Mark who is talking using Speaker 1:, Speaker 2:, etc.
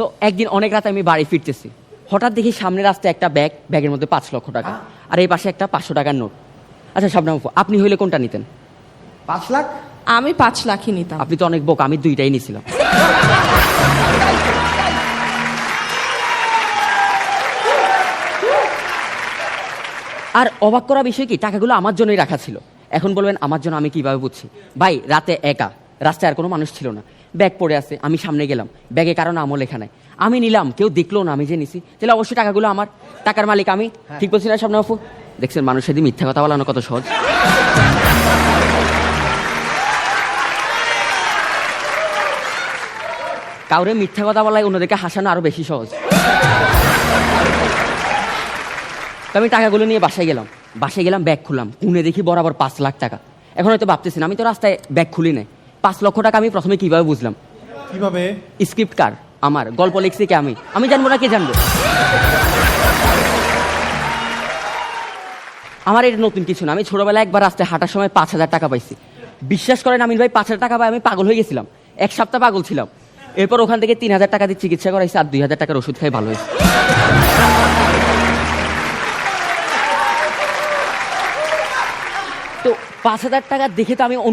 Speaker 1: তো একদিন অনেক রাতে আমি বাড়ি ফিরতেছি, হঠাৎ দেখি সামনে রাস্তায় একটা ব্যাগের মধ্যে 5 লক্ষ টাকা, আর এই পাশে একটা 500 টাকার নোট। আচ্ছা শবনম আপু, আপনি হইলে কোনটা নিতেন?
Speaker 2: 5 লাখ?
Speaker 3: আমি 5 লাখই নিতাম।
Speaker 1: আপনি তো অনেক বোকা, আমি দুইটাই নিছিলাম। আর অবাক করা বিষয় কি, টাকাগুলো আমার জন্যই রাখা ছিল। এখন বলবেন আমার জন্য আমি কিভাবে বুঝছি? ভাই রাতে একা, রাস্তায় আর কোনো মানুষ ছিল না, ব্যাগ পড়ে আছে, আমি সামনে গেলাম, ব্যাগে কারণ আমও লেখা নাই, আমি নিলাম, কেউ দেখলো না আমি যে নিছি, তাহলে অবশ্যই টাকাগুলো আমার, টাকার মালিক আমি। ঠিক বলছি না শবনম আপু? দেখছেন মানুষের দিয়ে মিথ্যা কথা বলানো কত সহজ। কাউরে মিথ্যা কথা বলাই অন্যদেরকে হাসানো আরো বেশি সহজ। তো আমি টাকাগুলো নিয়ে বাসায় গেলাম, ব্যাগ খুললাম, কুনে দেখি বরাবর 5 লাখ টাকা। এখন হয়তো ভাবতেছি না, আমি তো রাস্তায় ব্যাগ খুলি নাই, 5 লক্ষ টাকা আমি প্রথমে কিভাবে বুঝলাম?
Speaker 2: কিভাবে?
Speaker 1: স্ক্রিপ্ট কার আমার, গল্প লিখছি কে আমি জানবো না, কে জানবো? আমার এটা নতুন কিছু না, আমি ছোটবেলায় একবার রাস্তায় হাঁটার সময় 5,000 টাকা পাইছি। বিশ্বাস করেন আমিন ভাই, 5,000 টাকা পাই আমি পাগল হয়ে গেছিলাম, 1 সপ্তাহ পাগল ছিলাম। এরপর ওখান থেকে 3,000 টাকা দিয়ে চিকিৎসা করাইছি, আর 2,000 টাকার ওষুধ খাই ভালো হয়েছে। তো 5,000 টাকা দেখে তো আমি